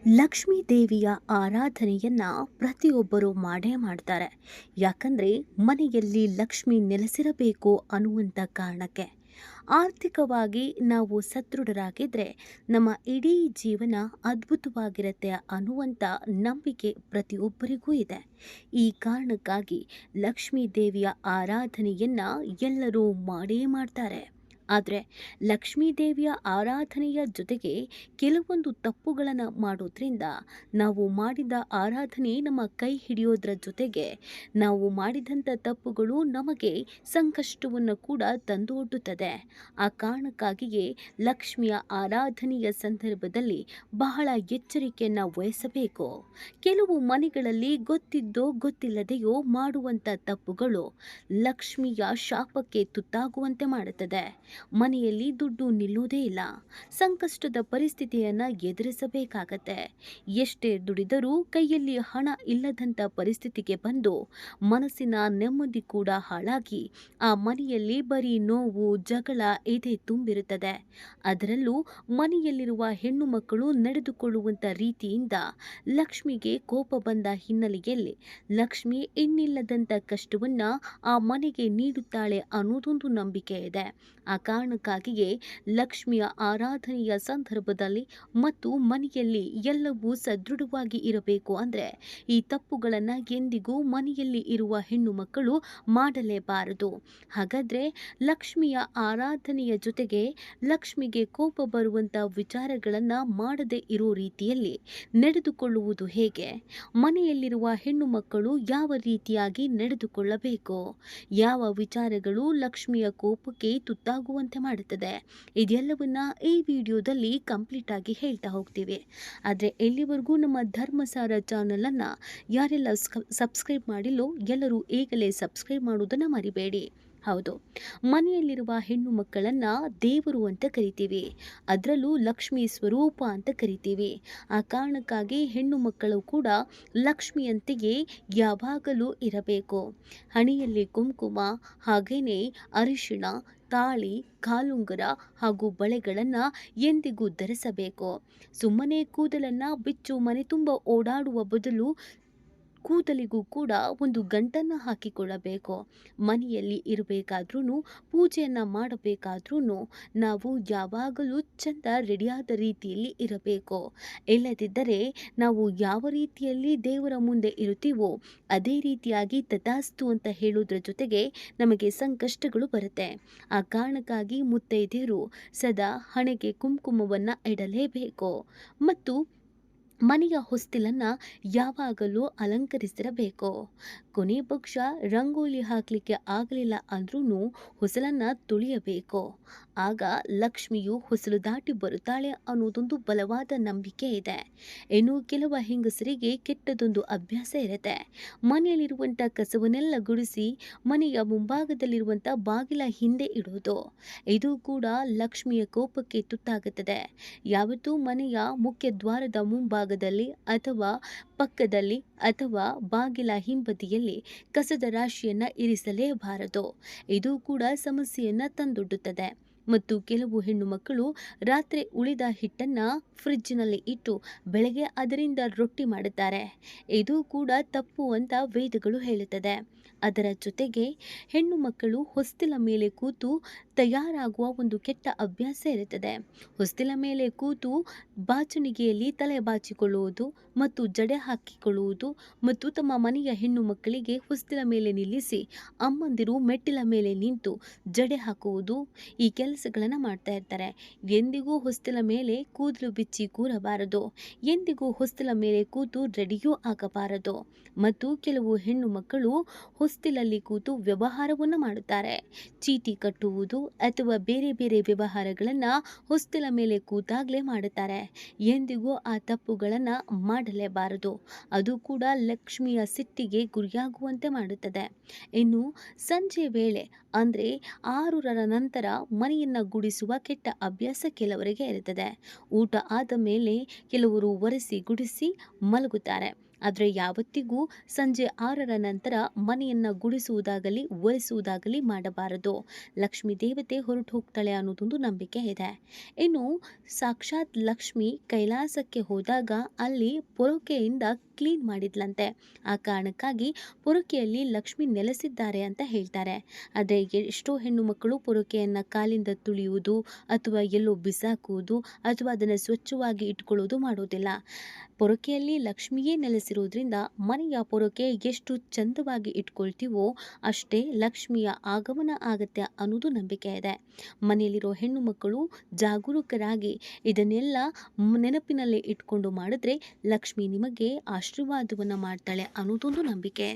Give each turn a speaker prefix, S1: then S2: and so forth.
S1: ಲಕ್ಷ್ಮೀ ದೇವಿಯ ಆರಾಧನೆಯನ್ನ ಪ್ರತಿಯೊಬ್ಬರು ಮಾಡೇ ಮಾಡ್ತಾರೆ. ಯಾಕಂದ್ರೆ ಮನೆಯಲ್ಲಿ ಲಕ್ಷ್ಮಿ ನೆಲೆಸಿರಬೇಕು ಅನ್ನುವಂಥ ಕಾರಣಕ್ಕೆ. ಆರ್ಥಿಕವಾಗಿ ನಾವು ಸದೃಢರಾಗಿದ್ರೆ ನಮ್ಮ ಇಡೀ ಜೀವನ ಅದ್ಭುತವಾಗಿರುತ್ತೆ ಅನ್ನುವಂಥ ನಂಬಿಕೆ ಪ್ರತಿಯೊಬ್ಬರಿಗೂ ಇದೆ. ಈ ಕಾರಣಕ್ಕಾಗಿ ಲಕ್ಷ್ಮೀ ದೇವಿಯ ಆರಾಧನೆಯನ್ನ ಎಲ್ಲರೂ ಮಾಡೇ ಮಾಡ್ತಾರೆ. ಆದರೆ ಲಕ್ಷ್ಮೀ ದೇವಿಯ ಆರಾಧನೆಯ ಜೊತೆಗೆ ಕೆಲವೊಂದು ತಪ್ಪುಗಳನ್ನು ಮಾಡೋದ್ರಿಂದ ನಾವು ಮಾಡಿದ ಆರಾಧನೆ ನಮ್ಮ ಕೈ ಹಿಡಿಯೋದ್ರ ಜೊತೆಗೆ ನಾವು ಮಾಡಿದಂಥ ತಪ್ಪುಗಳು ನಮಗೆ ಸಂಕಷ್ಟವನ್ನು ಕೂಡ ತಂದೊಡ್ಡುತ್ತದೆ. ಆ ಕಾರಣಕ್ಕಾಗಿಯೇ ಲಕ್ಷ್ಮಿಯ ಆರಾಧನೆಯ ಸಂದರ್ಭದಲ್ಲಿ ಬಹಳ ಎಚ್ಚರಿಕೆಯನ್ನು ವಹಿಸಬೇಕು. ಕೆಲವು ಮನೆಗಳಲ್ಲಿ ಗೊತ್ತಿದ್ದೋ ಗೊತ್ತಿಲ್ಲದೆಯೋ ಮಾಡುವಂಥ ತಪ್ಪುಗಳು ಲಕ್ಷ್ಮಿಯ ಶಾಪಕ್ಕೆ ತುತ್ತಾಗುವಂತೆ ಮಾಡುತ್ತದೆ. ಮನೆಯಲ್ಲಿ ದುಡ್ಡು ನಿಲ್ಲುವುದೇ ಇಲ್ಲ. ಸಂಕಷ್ಟದ ಪರಿಸ್ಥಿತಿಯನ್ನು ಎದುರಿಸಬೇಕಾಗತ್ತೆ. ಎಷ್ಟೇ ದುಡಿದರೂ ಕೈಯಲ್ಲಿ ಹಣ ಇಲ್ಲದಂಥ ಪರಿಸ್ಥಿತಿಗೆ ಬಂದು ಮನಸ್ಸಿನ ನೆಮ್ಮದಿ ಕೂಡ ಹಾಳಾಗಿ ಆ ಮನೆಯಲ್ಲಿ ಬರೀ ನೋವು, ಜಗಳ ಇದೇ ತುಂಬಿರುತ್ತದೆ. ಅದರಲ್ಲೂ ಮನೆಯಲ್ಲಿರುವ ಹೆಣ್ಣು ಮಕ್ಕಳು ನಡೆದುಕೊಳ್ಳುವಂಥ ರೀತಿಯಿಂದ ಲಕ್ಷ್ಮಿಗೆ ಕೋಪ ಬಂದ ಹಿನ್ನೆಲೆಯಲ್ಲಿ ಲಕ್ಷ್ಮಿ ಇನ್ನಿಲ್ಲದಂಥ ಕಷ್ಟವನ್ನ ಆ ಮನೆಗೆ ನೀಡುತ್ತಾಳೆ ಅನ್ನೋದೊಂದು ನಂಬಿಕೆ ಇದೆ. ಆ ಕಾರಣಕ್ಕಾಗಿಯೇ ಲಕ್ಷ್ಮಿಯ ಆರಾಧನೆಯ ಸಂದರ್ಭದಲ್ಲಿ ಮತ್ತು ಮನೆಯಲ್ಲಿ ಎಲ್ಲವೂ ಸದೃಢವಾಗಿ ಇರಬೇಕು ಅಂದರೆ ಈ ತಪ್ಪುಗಳನ್ನು ಎಂದಿಗೂ ಮನೆಯಲ್ಲಿ ಇರುವ ಹೆಣ್ಣು ಮಕ್ಕಳು ಮಾಡಲೇಬಾರದು. ಹಾಗಾದರೆ ಲಕ್ಷ್ಮಿಯ ಆರಾಧನೆಯ ಜೊತೆಗೆ ಲಕ್ಷ್ಮಿಗೆ ಕೋಪ ಬರುವಂಥ ವಿಚಾರಗಳನ್ನು ಮಾಡದೇ ಇರೋ ರೀತಿಯಲ್ಲಿ ನಡೆದುಕೊಳ್ಳುವುದು ಹೇಗೆ? ಮನೆಯಲ್ಲಿರುವ ಹೆಣ್ಣು ಮಕ್ಕಳು ಯಾವ ರೀತಿಯಾಗಿ ನಡೆದುಕೊಳ್ಳಬೇಕು? ಯಾವ ವಿಚಾರಗಳು ಲಕ್ಷ್ಮಿಯ ಕೋಪಕ್ಕೆ ತುತ್ತಾಗುವಂತೆ ಮಾಡುತ್ತದೆ? ಇದೆಲ್ಲವನ್ನ ಈ ವಿಡಿಯೋದಲ್ಲಿ ಕಂಪ್ಲೀಟ್ ಆಗಿ ಹೇಳ್ತಾ ಹೋಗ್ತೀವಿ. ಆದರೆ ಎಲ್ಲಿವರೆಗೂ ನಮ್ಮ ಧರ್ಮಸಾರ ಚಾನಲನ್ನು ಯಾರೆಲ್ಲ ಸಬ್ಸ್ಕ್ರೈಬ್ ಮಾಡಿಲ್ಲೋ ಎಲ್ಲರೂ ಈಗಲೇ ಸಬ್ಸ್ಕ್ರೈಬ್ ಮಾಡುವುದನ್ನು ಮರಿಬೇಡಿ. ಹೌದು, ಮನೆಯಲ್ಲಿರುವ ಹೆಣ್ಣು ಮಕ್ಕಳನ್ನು ದೇವರು ಅಂತ ಕರಿತೀವಿ. ಅದರಲ್ಲೂ ಲಕ್ಷ್ಮೀ ಸ್ವರೂಪ ಅಂತ ಕರಿತೀವಿ. ಆ ಕಾರಣಕ್ಕಾಗಿ ಹೆಣ್ಣು ಮಕ್ಕಳು ಕೂಡ ಲಕ್ಷ್ಮಿಯಂತೆಯೇ ಯಾವಾಗಲೂ ಇರಬೇಕು. ಹಣೆಯಲ್ಲಿ ಕುಂಕುಮ, ಹಾಗೇನೆ ಅರಿಶಿಣ, ತಾಳಿ, ಕಾಲುಂಗುರ ಹಾಗೂ ಬಳೆಗಳನ್ನು ಎಂದಿಗೂ ಧರಿಸಬೇಕು. ಸುಮ್ಮನೆ ಕೂದಲನ್ನು ಬಿಚ್ಚು ಮನೆ ತುಂಬ ಓಡಾಡುವ ಬದಲು ಕೂದಲಿಗೂ ಕೂಡ ಒಂದು ಗಂಟನ್ನು ಹಾಕಿಕೊಳ್ಳಬೇಕು. ಮನೆಯಲ್ಲಿ ಇರಬೇಕಾದ್ರೂ, ಪೂಜೆಯನ್ನು ಮಾಡಬೇಕಾದ್ರೂ ನಾವು ಯಾವಾಗಲೂ ಚಂದ ರೆಡಿಯಾದ ರೀತಿಯಲ್ಲಿ ಇರಬೇಕು. ಇಲ್ಲದಿದ್ದರೆ ನಾವು ಯಾವ ರೀತಿಯಲ್ಲಿ ದೇವರ ಮುಂದೆ ಇರುತ್ತೀವೋ ಅದೇ ರೀತಿಯಾಗಿ ತಥಾಸ್ತು ಅಂತ ಹೇಳೋದ್ರ ಜೊತೆಗೆ ನಮಗೆ ಸಂಕಷ್ಟಗಳು ಬರುತ್ತೆ. ಆ ಕಾರಣಕ್ಕಾಗಿ ಮುತ್ತೈದೆಯರು ಸದಾ ಹಣೆಗೆ ಕುಂಕುಮವನ್ನು ಇಡಲೇಬೇಕು ಮತ್ತು ಮನೆಯ ಹೊಸ್ತಿಲನ್ನು ಯಾವಾಗಲೂ ಅಲಂಕರಿಸಿರಬೇಕು. ಕೊನೆ ಪಕ್ಷ ರಂಗೋಲಿ ಹಾಕಲಿಕ್ಕೆ ಆಗಲಿಲ್ಲ ಅಂದ್ರೂ ಹೊಸಲನ್ನು ತುಳಿಯಬೇಕು. ಆಗ ಲಕ್ಷ್ಮಿಯು ಹೊಸಲು ದಾಟಿ ಬರುತ್ತಾಳೆ ಅನ್ನೋದೊಂದು ಬಲವಾದ ನಂಬಿಕೆ ಇದೆ. ಇನ್ನು ಕೆಲವು ಹೆಂಗಸರಿಗೆ ಕೆಟ್ಟದೊಂದು ಅಭ್ಯಾಸ ಇರುತ್ತೆ. ಮನೆಯಲ್ಲಿರುವಂಥ ಕಸವನ್ನೆಲ್ಲ ಗುಡಿಸಿ ಮನೆಯ ಮುಂಭಾಗದಲ್ಲಿರುವಂಥ ಬಾಗಿಲ ಹಿಂದೆ ಇಡುವುದು. ಇದು ಕೂಡ ಲಕ್ಷ್ಮಿಯ ಕೋಪಕ್ಕೆ ತುತ್ತಾಗುತ್ತದೆ. ಯಾವತ್ತೂ ಮನೆಯ ಮುಖ್ಯ ದ್ವಾರದ ಮುಂಭಾಗದಲ್ಲಿ ಅಥವಾ ಪಕ್ಕದಲ್ಲಿ ಅಥವಾ ಬಾಗಿಲ ಹಿಂಬದಿಯಲ್ಲಿ ಕಸದ ರಾಶಿಯನ್ನು ಇರಿಸಲೇಬಾರದು. ಇದು ಕೂಡ ಸಮಸ್ಯೆಯನ್ನು ತಂದೊಡ್ಡುತ್ತದೆ. ಮತ್ತು ಕೆಲವು ಹೆಣ್ಣು ಮಕ್ಕಳು ರಾತ್ರಿ ಉಳಿದ ಹಿಟ್ಟನ್ನು ಫ್ರಿಜ್ಜಿನಲ್ಲಿ ಇಟ್ಟು ಬೆಳಗ್ಗೆ ಅದರಿಂದ ರೊಟ್ಟಿ ಮಾಡುತ್ತಾರೆ. ಇದು ಕೂಡ ತಪ್ಪು ಅಂತ ವೇದಗಳು ಹೇಳುತ್ತದೆ. ಅದರ ಜೊತೆಗೆ ಹೆಣ್ಣು ಮಕ್ಕಳು ಹೊಸ್ತಿಲ ಮೇಲೆ ಕೂತು ತಯಾರಾಗುವ ಒಂದು ಕೆಟ್ಟ ಅಭ್ಯಾಸ ಇರುತ್ತದೆ. ಹೊಸ್ತಿಲ ಮೇಲೆ ಕೂತು ಬಾಚಣಿಗೆಯಲ್ಲಿ ತಲೆ ಬಾಚಿಕೊಳ್ಳುವುದು ಮತ್ತು ಜಡೆ ಹಾಕಿಕೊಳ್ಳುವುದು ಮತ್ತು ತಮ್ಮ ಮನೆಯ ಹೆಣ್ಣು ಮಕ್ಕಳಿಗೆ ಹೊಸ್ತಿಲ ಮೇಲೆ ನಿಲ್ಲಿಸಿ ಅಮ್ಮಂದಿರು ಮೆಟ್ಟಿಲ ಮೇಲೆ ನಿಂತು ಜಡೆ ಹಾಕುವುದು, ಈ ಕೆಲಸಗಳನ್ನು ಮಾಡ್ತಾ ಇರ್ತಾರೆ. ಎಂದಿಗೂ ಹೊಸ್ತಿಲ ಮೇಲೆ ಕೂದಲು ಬಿಚ್ಚಿ ಕೂರಬಾರದು. ಎಂದಿಗೂ ಹೊಸ್ತಿಲ ಮೇಲೆ ಕೂತು ರೆಡಿಯೂ ಆಗಬಾರದು. ಮತ್ತು ಕೆಲವು ಹೆಣ್ಣು ಮಕ್ಕಳು ಹೊಸ್ತಿಲಲ್ಲಿ ಕೂತು ವ್ಯವಹಾರವನ್ನು ಮಾಡುತ್ತಾರೆ. ಚೀಟಿ ಕಟ್ಟುವುದು ಅಥವಾ ಬೇರೆ ಬೇರೆ ವ್ಯವಹಾರಗಳನ್ನು ಹೊಸ್ತಿಲ ಮೇಲೆ ಕೂತಾಗಲೇ ಮಾಡುತ್ತಾರೆ. ಎಂದಿಗೂ ಆ ತಪ್ಪುಗಳನ್ನು ಮಾಡಲೇಬಾರದು. ಅದು ಕೂಡ ಲಕ್ಷ್ಮಿಯ ಸಿಟ್ಟಿಗೆ ಗುರಿಯಾಗುವಂತೆ ಮಾಡುತ್ತದೆ. ಇನ್ನು ಸಂಜೆ ವೇಳೆ ಅಂದರೆ 6ರ ನಂತರ ಮನೆಯನ್ನು ಗುಡಿಸುವ ಕೆಟ್ಟ ಅಭ್ಯಾಸ ಕೆಲವರಿಗೆ ಇರುತ್ತದೆ. ಊಟ ಆದ ಮೇಲೆ ಕೆಲವರು ಒರೆಸಿ ಗುಡಿಸಿ ಮಲಗುತ್ತಾರೆ. ಆದರೆ ಯಾವತ್ತಿಗೂ ಸಂಜೆ 6ರ ನಂತರ ಮನೆಯನ್ನು ಗುಡಿಸುವುದಾಗಲಿ ಒರೆಸುವುದಾಗಲಿ ಮಾಡಬಾರದು. ಲಕ್ಷ್ಮೀ ದೇವತೆ ಹೊರಟು ಹೋಗ್ತಾಳೆ ಅನ್ನೋದೊಂದು ನಂಬಿಕೆ ಇದೆ. ಇನ್ನು ಸಾಕ್ಷಾತ್ ಲಕ್ಷ್ಮಿ ಕೈಲಾಸಕ್ಕೆ ಹೋದಾಗ ಅಲ್ಲಿ ಪೊರಕೆಯಿಂದ ಕ್ಲೀನ್ ಮಾಡಿದ್ಲಂತೆ. ಆ ಕಾರಣಕ್ಕಾಗಿ ಪೊರಕೆಯಲ್ಲಿ ಲಕ್ಷ್ಮಿ ನೆಲೆಸಿದ್ದಾರೆ ಅಂತ ಹೇಳ್ತಾರೆ. ಆದರೆ ಎಷ್ಟೋ ಹೆಣ್ಣು ಮಕ್ಕಳು ಪೊರಕೆಯನ್ನು ಕಾಲಿಂದ ತುಳಿಯುವುದು ಅಥವಾ ಎಲ್ಲೋ ಬಿಸಾಕುವುದು ಅಥವಾ ಅದನ್ನು ಸ್ವಚ್ಛವಾಗಿ ಇಟ್ಕೊಳ್ಳೋದು ಮಾಡೋದಿಲ್ಲ. ಪೊರಕೆಯಲ್ಲಿ ಲಕ್ಷ್ಮಿಯೇ ನೆಲೆಸಿರೋದ್ರಿಂದ ಮನೆಯ ಪೊರಕೆ ಎಷ್ಟು ಚಂದವಾಗಿ ಇಟ್ಕೊಳ್ತೀವೋ ಅಷ್ಟೇ ಲಕ್ಷ್ಮಿಯ ಆಗಮನ ಆಗತ್ತೆ ಅನ್ನೋದು ನಂಬಿಕೆ ಇದೆ. ಮನೆಯಲ್ಲಿರೋ ಹೆಣ್ಣು ಮಕ್ಕಳು ಜಾಗರೂಕರಾಗಿ ಇದನ್ನೆಲ್ಲ ನೆನಪಿನಲ್ಲೇ ಇಟ್ಕೊಂಡು ಮಾಡಿದ್ರೆ ಲಕ್ಷ್ಮಿ ನಿಮಗೆ ಆಶೀರ್ವಾದವನ್ನು ಮಾಡ್ತಾಳೆ ಅನ್ನೋದೊಂದು ನಂಬಿಕೆ.